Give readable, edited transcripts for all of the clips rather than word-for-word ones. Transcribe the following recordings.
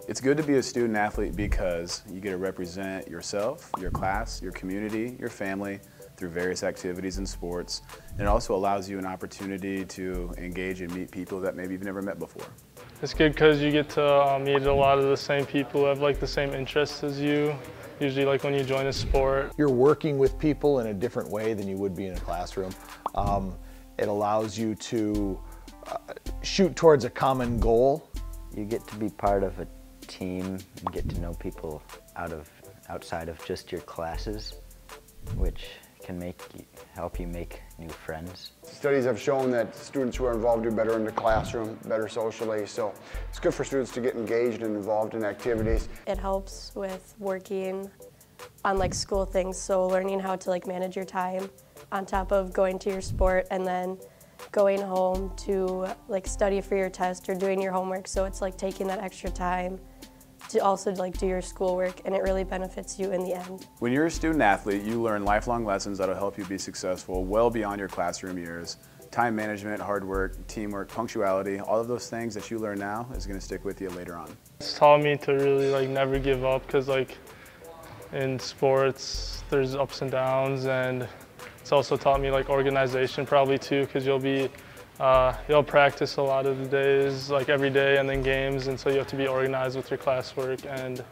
It's good to be a student athlete because you get to represent yourself, your class, your community, your family through various activities and sports. And it also allows you an opportunity to engage and meet people that maybe you've never met before. It's good because you get to meet a lot of the same people who have like the same interests as you. Usually like when you join a sport. You're working with people in a different way than you would be in a classroom. It allows you to shoot towards a common goal. You get to be part of a team and get to know people outside of just your classes, which can help you make new friends. Studies have shown that students who are involved do better in the classroom, better socially, so it's good for students to get engaged and involved in activities. It helps with working on like school things, so learning how to like manage your time on top of going to your sport and then going home to like study for your test or doing your homework, so it's like taking that extra time to also like do your schoolwork, and it really benefits you in the end. When you're a student athlete, you learn lifelong lessons that'll help you be successful well beyond your classroom years. Time management, hard work, teamwork, punctuality, all of those things that you learn now is going to stick with you later on. It's taught me to really like never give up, because like in sports there's ups and downs, and it's also taught me like organization probably too, because you'll practice a lot of the days, like every day, and then games, and so you have to be organized with your classwork and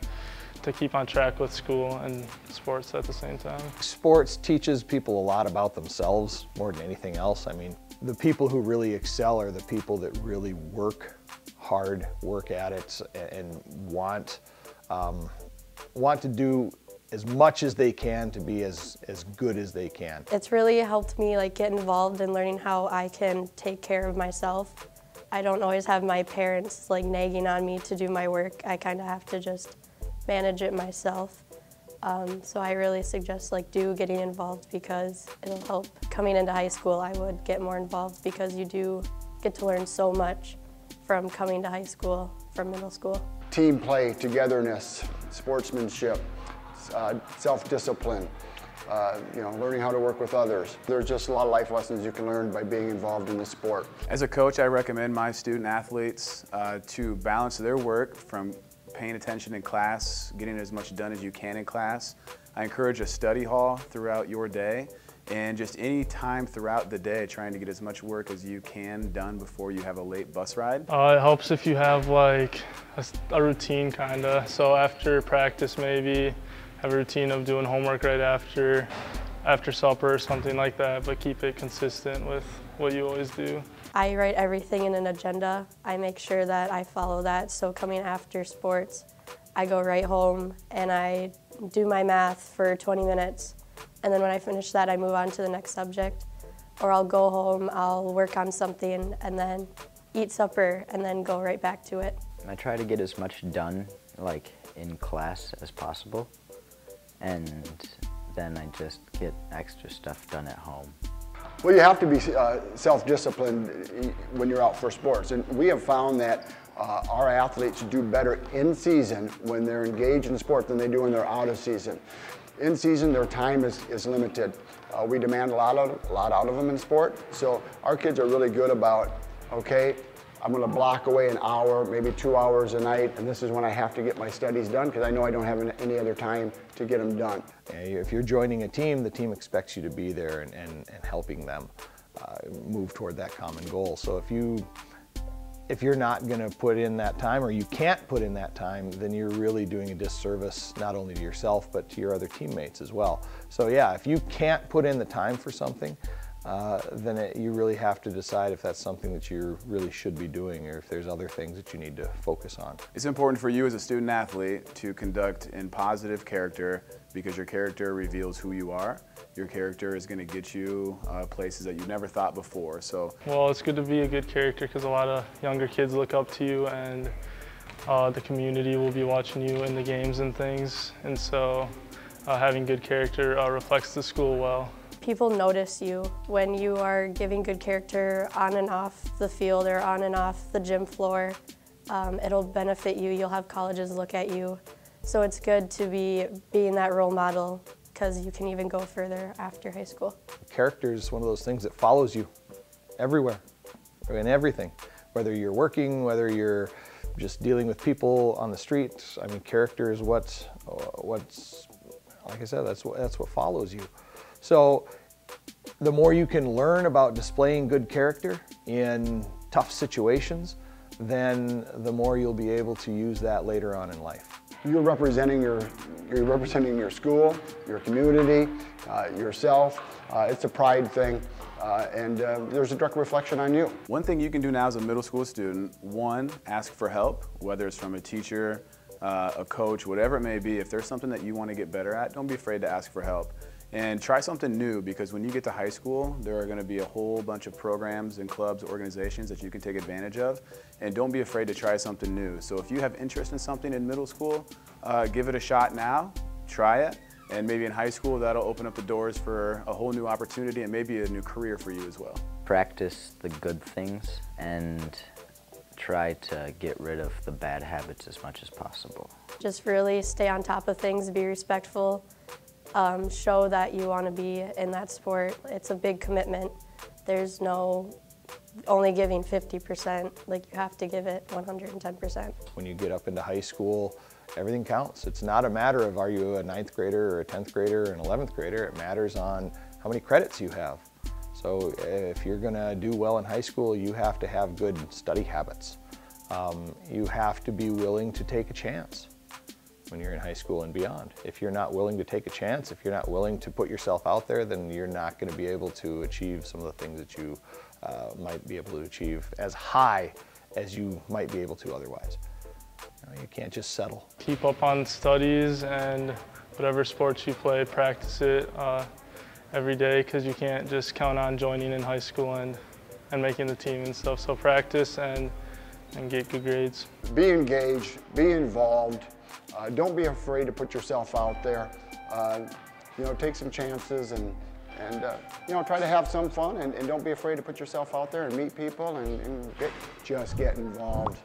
to keep on track with school and sports at the same time. Sports teaches people a lot about themselves more than anything else. I mean, the people who really excel are the people that really work hard, work at it, and want to do as much as they can to be as good as they can. It's really helped me like get involved in learning how I can take care of myself. I don't always have my parents like nagging on me to do my work. I kind of have to just manage it myself. So I really suggest like getting involved, because it'll help. Coming into high school, I would get more involved because you do get to learn so much from coming to high school, from middle school. Team play, togetherness, sportsmanship, self-discipline, learning how to work with others. There's just a lot of life lessons you can learn by being involved in the sport. As a coach, I recommend my student athletes to balance their work from paying attention in class, getting as much done as you can in class. I encourage a study hall throughout your day, and just any time throughout the day trying to get as much work as you can done before you have a late bus ride. It helps if you have like a routine kinda, so after practice maybe have a routine of doing homework right after supper or something like that, but keep it consistent with what you always do. I write everything in an agenda. I make sure that I follow that, so coming after sports, I go right home and I do my math for 20 minutes, and then when I finish that, I move on to the next subject. Or I'll go home, I'll work on something, and then eat supper, and then go right back to it. I try to get as much done like in class as possible, and then I just get extra stuff done at home. Well, you have to be self-disciplined when you're out for sports, and we have found that our athletes do better in season when they're engaged in sport than they do when they're out of season. In season, their time is limited. We demand a lot out of them in sport, so our kids are really good about, okay, I'm going to block away an hour, maybe 2 hours a night, and this is when I have to get my studies done, because I know I don't have any other time to get them done. If you're joining a team, the team expects you to be there and helping them move toward that common goal. So if you're not going to put in that time, or you can't put in that time, then you're really doing a disservice not only to yourself but to your other teammates as well. So yeah, if you can't put in the time for something, then you really have to decide if that's something that you really should be doing, or if there's other things that you need to focus on. It's important for you as a student athlete to conduct in positive character, because your character reveals who you are. Your character is going to get you places that you never thought before. Well, it's good to be a good character, because a lot of younger kids look up to you, and the community will be watching you in the games and things, and so having good character reflects the school well. People notice you when you are giving good character on and off the field or on and off the gym floor. It'll benefit you. You'll have colleges look at you. So it's good to be being that role model, because you can even go further after high school. Character is one of those things that follows you everywhere. in everything, whether you're working, whether you're just dealing with people on the street. I mean, character is what's like I said, that's what follows you. So the more you can learn about displaying good character in tough situations, then the more you'll be able to use that later on in life. You're representing your school, your community, yourself. It's a pride thing, and there's a direct reflection on you. One thing you can do now as a middle school student, one, ask for help, whether it's from a teacher, a coach, whatever it may be. If there's something that you want to get better at, don't be afraid to ask for help. And try something new, because when you get to high school, there are going to be a whole bunch of programs and clubs, organizations that you can take advantage of. And don't be afraid to try something new. So if you have interest in something in middle school, give it a shot now, try it. And maybe in high school, that'll open up the doors for a whole new opportunity and maybe a new career for you as well. Practice the good things and try to get rid of the bad habits as much as possible. Just really stay on top of things, be respectful. Show that you want to be in that sport. It's a big commitment. There's no only giving 50%. Like, you have to give it 110%. When you get up into high school, everything counts. It's not a matter of are you a 9th grader or a 10th grader or an 11th grader. It matters on how many credits you have. So if you're going to do well in high school, you have to have good study habits. You have to be willing to take a chance when you're in high school and beyond. If you're not willing to take a chance, if you're not willing to put yourself out there, then you're not going to be able to achieve some of the things that you might be able to achieve as high as you might be able to otherwise. You can't just settle. Keep up on studies, and whatever sports you play, practice it every day, because you can't just count on joining in high school and making the team and stuff. So practice and get good grades. Be engaged, be involved. Don't be afraid to put yourself out there. Take some chances and try to have some fun, and don't be afraid to put yourself out there and meet people and just get involved.